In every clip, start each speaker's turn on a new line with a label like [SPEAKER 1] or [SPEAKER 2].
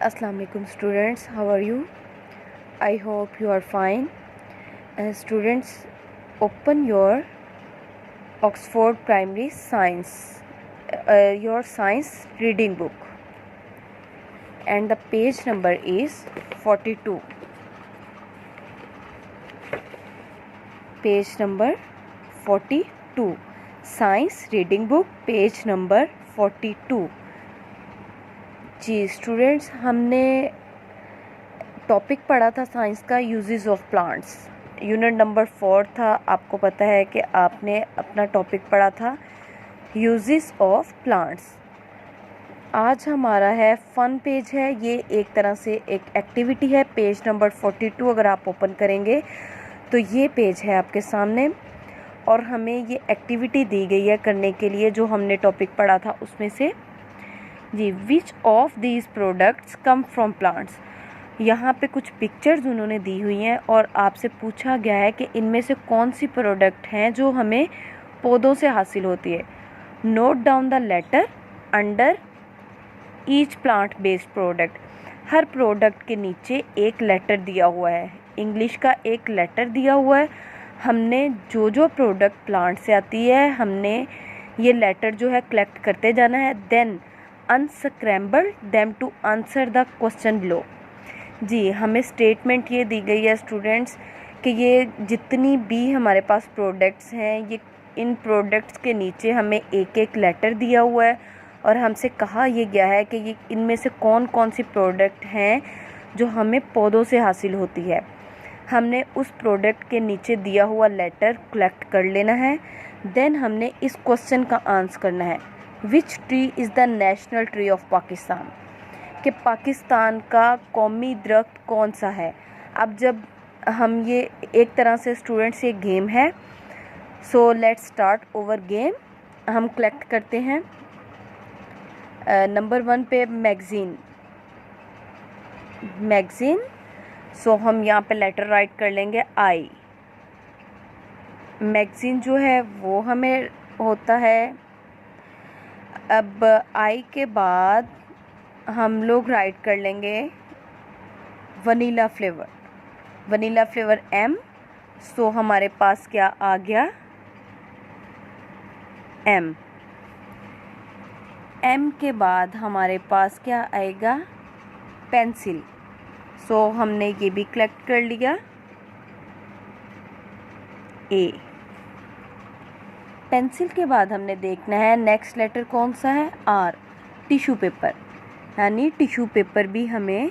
[SPEAKER 1] Assalamu alaikum students, how are you? I hope you are fine. Students, open your Oxford Primary Science, your science reading book, and the page number is 42. Page number 42. Science reading book, page number 42. Ji students, हमने topic पढ़ा था science का uses of plants. Unit number 4 था। आपको पता है कि आपने अपना टॉपिक पढ़ा था यूजेस ऑफ प्लांट्स। आज हमारा है फन पेज है, ये एक तरह से एक एक्टिविटी है। पेज नंबर 42 अगर आप ओपन करेंगे तो ये पेज है आपके सामने और हमें ये एक्टिविटी दी गई है करने के लिए जो हमने टॉपिक पढ़ा था उसमें से। जी, which of these products come from plants. यहाँ पे कुछ पिक्चर्स उन्होंने दी हुई हैं और आपसे पूछा गया है कि इनमें से कौन सी प्रोडक्ट हैं जो हमें पौधों से हासिल होती है। Note down the letter under each plant based product. हर प्रोडक्ट के नीचे एक लेटर दिया हुआ है, इंग्लिश का एक लेटर दिया हुआ है। हमने जो प्रोडक्ट प्लांट से आती है हमने ये लेटर जो है कलेक्ट करते जाना है। Then unscramble them to answer the question below। जी, हमें स्टेटमेंट ये दी गई है स्टूडेंट्स कि ये जितनी भी हमारे पास प्रोडक्ट्स हैं, ये इन प्रोडक्ट्स के नीचे हमें एक एक लेटर दिया हुआ है और हमसे कहा यह गया है कि ये इनमें से कौन कौन सी प्रोडक्ट हैं जो हमें पौधों से हासिल होती है। हमने उस प्रोडक्ट के नीचे दिया हुआ लेटर कलेक्ट कर लेना है। देन हमने इस क्वेश्चन का आंसर करना है, which tree is the national tree of Pakistan. कि पाकिस्तान का कौमी दरख्त कौन सा है। अब जब हम ये एक तरह से स्टूडेंट्स ये गेम है, so let's start over game. हम कलेक्ट करते हैं नंबर 1 पे मैगज़ीन। सो हम यहाँ पे लेटर राइट कर लेंगे आई। मैगज़ीन जो है वो हमें होता है। अब आई के बाद हम लोग राइट कर लेंगे वनीला फ्लेवर एम। सो हमारे पास क्या आ गया, एम के बाद हमारे पास क्या आएगा, पेंसिल। सो हमने ये भी कलेक्ट कर लिया, ए। पेंसिल के बाद हमने देखना है नेक्स्ट लेटर कौन सा है, आर। टिश्यू पेपर, यानी टिश्यू पेपर भी हमें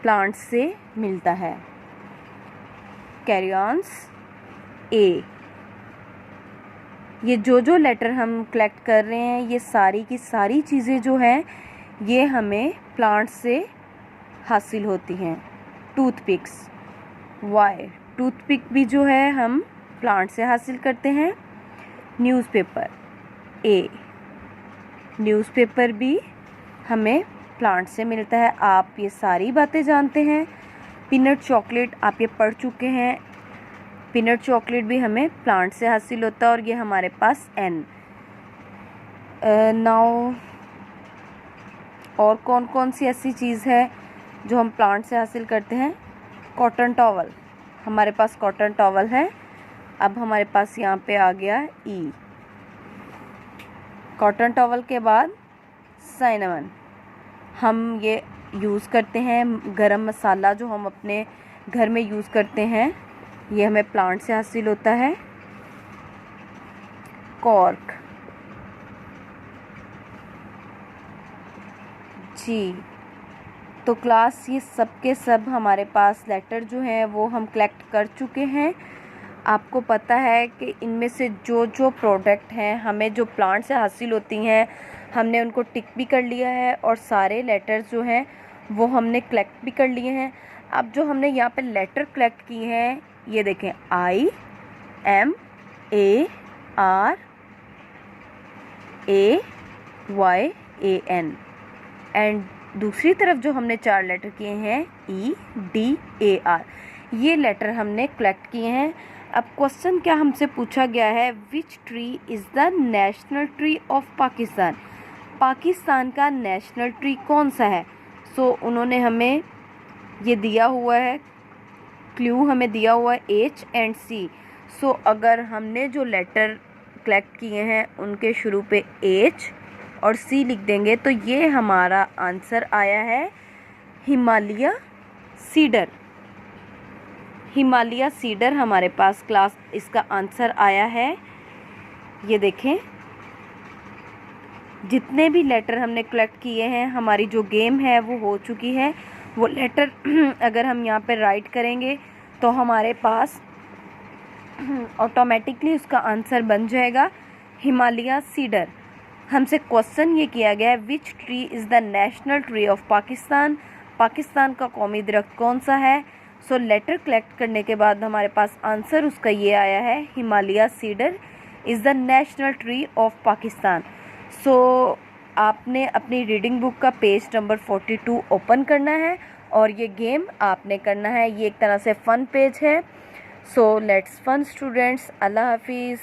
[SPEAKER 1] प्लांट्स से मिलता है। कैरियॉन्स, ए। ये जो लेटर हम कलेक्ट कर रहे हैं ये सारी की सारी चीज़ें जो हैं ये हमें प्लांट्स से हासिल होती हैं। Toothpicks, Y. टूथपिक भी जो है हम प्लांट से हासिल करते हैं। न्यूज़पेपर, ए। न्यूज़पेपर भी हमें प्लांट से मिलता है। आप ये सारी बातें जानते हैं। पीनट चॉकलेट आप ये पढ़ चुके हैं। पीनट चॉकलेट भी हमें प्लांट से हासिल होता है और ये हमारे पास एन। नाउ और कौन कौन सी ऐसी चीज़ है जो हम प्लांट से हासिल करते हैं। कॉटन टॉवल, हमारे पास कॉटन टॉवल है। अब हमारे पास यहाँ पे आ गया ई। कॉटन टॉवल के बाद साइनामन, हम ये यूज़ करते हैं। गरम मसाला जो हम अपने घर में यूज़ करते हैं ये हमें प्लांट से हासिल होता है। कॉर्क, जी। तो क्लास ये सब के सब हमारे पास लेटर जो हैं वो हम कलेक्ट कर चुके हैं। आपको पता है कि इनमें से जो प्रोडक्ट हैं हमें जो प्लांट से हासिल होती हैं हमने उनको टिक भी कर लिया है और सारे लेटर्स जो हैं वो हमने कलेक्ट भी कर लिए हैं। अब जो हमने यहाँ पे लेटर कलेक्ट किए हैं ये देखें, I, M, A, R, A, Y, A, N. And दूसरी तरफ जो हमने 4 लेटर किए हैं, ई, डी, ए, आर। ये लेटर हमने कलेक्ट किए हैं। अब क्वेश्चन क्या हमसे पूछा गया है, which tree is the national tree of Pakistan. Pakistan का नेशनल ट्री कौन सा है। सो उन्होंने हमें ये दिया हुआ है, क्लू हमें दिया हुआ है H एंड C। सो अगर हमने जो लेटर कलेक्ट किए हैं उनके शुरू पे H और C लिख देंगे तो ये हमारा आंसर आया है हिमालय सीडर। हिमालय सीडर हमारे पास क्लास इसका आंसर आया है। ये देखें, जितने भी लेटर हमने कलेक्ट किए हैं, हमारी जो गेम है वो हो चुकी है। वो लेटर अगर हम यहाँ पे राइट करेंगे तो हमारे पास ऑटोमेटिकली उसका आंसर बन जाएगा हिमालय सीडर। हमसे क्वेश्चन ये किया गया है which tree is the national tree of Pakistan. Pakistan का कौमी दरख्त कौन सा है। सो लेटर कलेक्ट करने के बाद हमारे पास आंसर उसका ये आया है Himalaya cedar is the national tree of Pakistan. So आपने अपनी रीडिंग बुक का पेज नंबर 42 ओपन करना है और ये गेम आपने करना है। ये एक तरह से फ़न पेज है। So let's fun students. अल्लाह हाफिज़।